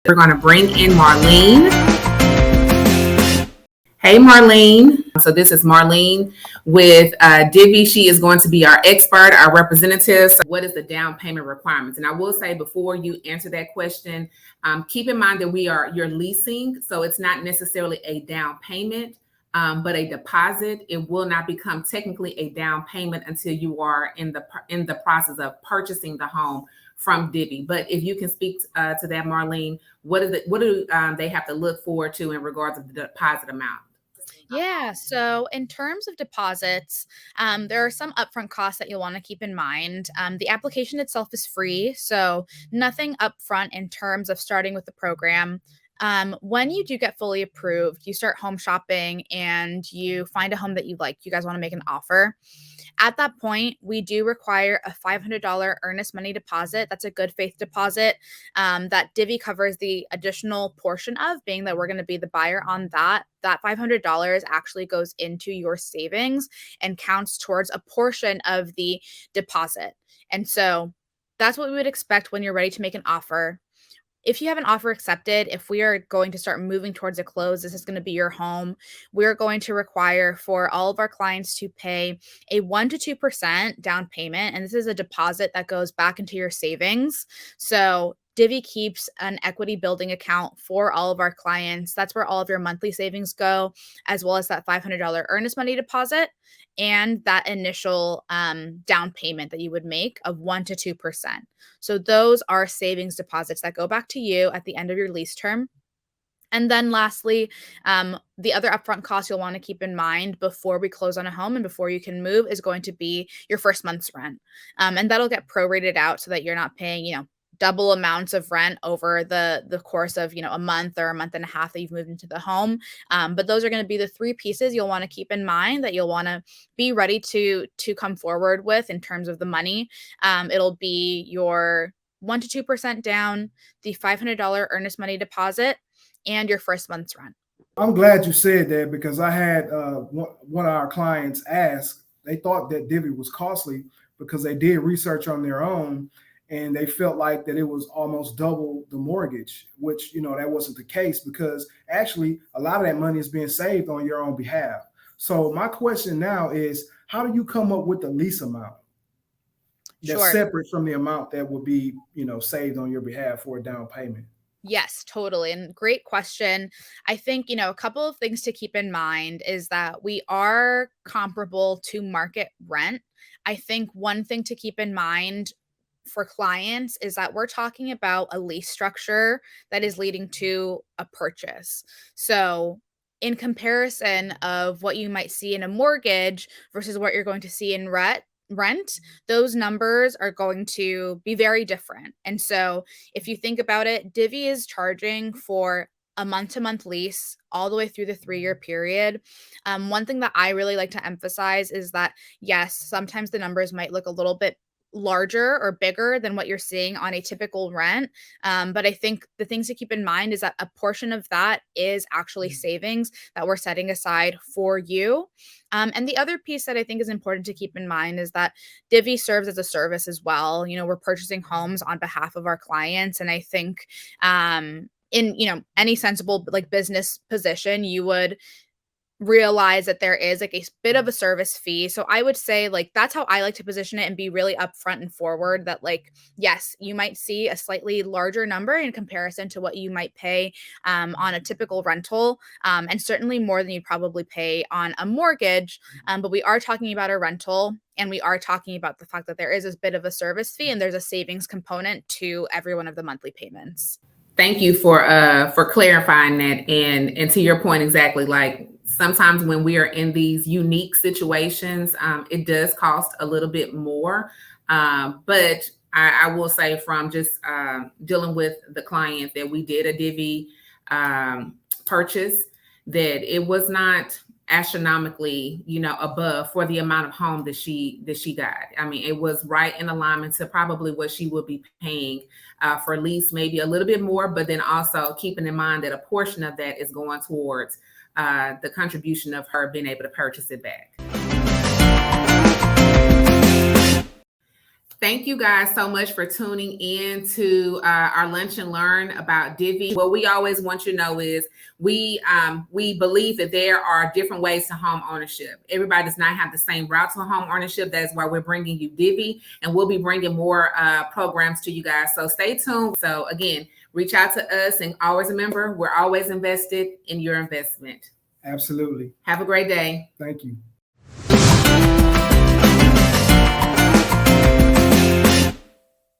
We're going to bring in Marlene. Hey, Marlene. So this is Marlene with Divvy. She is going to be our expert, our representative. So what is the down payment requirements? And I will say before you answer that question, keep in mind that you're leasing. So it's not necessarily a down payment, but a deposit. It will not become technically a down payment until you are in the process of purchasing the home from Divvy. But if you can speak to that, Marlene, what do they have to look forward to in regards of the deposit amount? Yeah. So in terms of deposits, there are some upfront costs that you'll want to keep in mind. The application itself is free, so nothing upfront in terms of starting with the program. When you do get fully approved, you start home shopping and you find a home that you like. You guys want to make an offer. At that point, we do require a $500 earnest money deposit. That's a good faith deposit that Divvy covers the additional portion of, being that we're going to be the buyer on that. That $500 actually goes into your savings and counts towards a portion of the deposit. And so that's what we would expect when you're ready to make an offer. If you have an offer accepted, if we are going to start moving towards a close, this is going to be your home. We're going to require for all of our clients to pay a 1 to 2% down payment. And this is a deposit that goes back into your savings. So Divvy keeps an equity building account for all of our clients. That's where all of your monthly savings go, as well as that $500 earnest money deposit and that initial down payment that you would make of 1 to 2%. So those are savings deposits that go back to you at the end of your lease term. And then lastly, the other upfront costs you'll want to keep in mind before we close on a home and before you can move is going to be your first month's rent. And that'll get prorated out so that you're not paying, double amounts of rent over the course of, a month or a month and a half that you've moved into the home. But those are going to be the three pieces you'll want to keep in mind that you'll want to be ready to come forward with in terms of the money. It'll be your 1 to 2% down, the $500 earnest money deposit, and your first month's rent. I'm glad you said that because I had one of our clients ask. They thought that Divvy was costly because they did research on their own and they felt like that it was almost double the mortgage, which, that wasn't the case because actually a lot of that money is being saved on your own behalf. So my question now is, how do you come up with the lease amount that's separate from the amount that would be, saved on your behalf for a down payment? Yes, totally. And great question. I think, a couple of things to keep in mind is that we are comparable to market rent. I think one thing to keep in mind for clients is that we're talking about a lease structure that is leading to a purchase. So in comparison of what you might see in a mortgage versus what you're going to see in rent, those numbers are going to be very different. And so if you think about it, Divvy is charging for a month-to-month lease all the way through the 3-year period. One thing that I really like to emphasize is that, yes, sometimes the numbers might look a little bit larger or bigger than what you're seeing on a typical rent. But I think the things to keep in mind is that a portion of that is actually savings that we're setting aside for you. And the other piece that I think is important to keep in mind is that Divvy serves as a service as well. We're purchasing homes on behalf of our clients. And I think in, any sensible business position, you would realize that there is a bit of a service fee. So I would say that's how I like to position it and be really upfront and forward that yes, you might see a slightly larger number in comparison to what you might pay on a typical rental, and certainly more than you'd probably pay on a mortgage. But we are talking about a rental, and we are talking about the fact that there is a bit of a service fee and there's a savings component to every one of the monthly payments. Thank you for clarifying that. And to your point, exactly, sometimes when we are in these unique situations, it does cost a little bit more. But I will say from just dealing with the client that we did a Divvy purchase, that it was not astronomically, above for the amount of home that she got. I mean, it was right in alignment to probably what she would be paying for lease, maybe a little bit more, but then also keeping in mind that a portion of that is going towards the contribution of her being able to purchase it back. Thank you guys so much for tuning in to our Lunch and Learn about Divvy. What we always want you to know is we believe that there are different ways to home ownership. Everybody does not have the same route to home ownership. That's why we're bringing you Divvy, and we'll be bringing more programs to you guys. So stay tuned. So again, reach out to us, and always remember, we're always invested in your investment. Absolutely. Have a great day. Thank you.